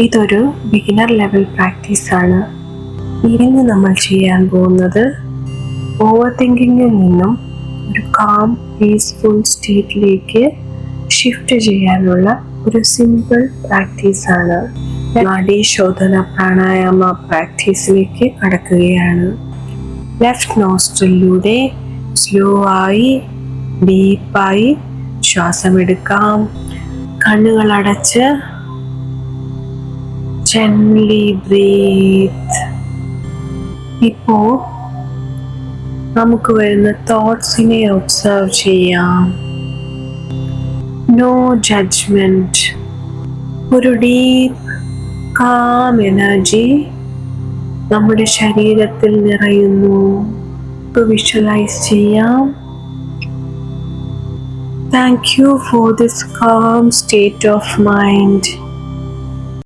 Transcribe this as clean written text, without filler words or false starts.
ഇതൊരു beginner level പ്രാക്ടീസാണ്. ഇന്ന് നമ്മൾ ചെയ്യാൻ പോകുന്നത് ഓവർ തിങ്കിങ്ങിൽ നിന്നും ഒരു കാം പീസ്ഫുൾ സ്റ്റേറ്റിലേക്ക് ഷിഫ്റ്റ് ചെയ്യാനുള്ള ഒരു സിമ്പിൾ പ്രാക്ടീസാണ്. നാഡീശോധന പ്രാണായാമ പ്രാക്ടീസിലേക്ക് കടക്കുകയാണ്. ലെഫ്റ്റ് നോസ്ട്രിലൂടെ സ്ലോ ആയി ഡീപ്പായി ശ്വാസമെടുക്കാം. കണ്ണുകൾ അടച്ച് gently breathe. ഇപ്പോൾ നമുക്ക് വരുന്ന തോട്ട്സിനെ ഒബ്സർവ് ചെയ്യാം. No judgement. ഒരു ഡീപ്പ് കാം എനർജി നമ്മുടെ ശരീരത്തിൽ നിറയുന്നു. വിഷ്വലൈസ് ചെയ്യാം. Thank you for this calm state of mind.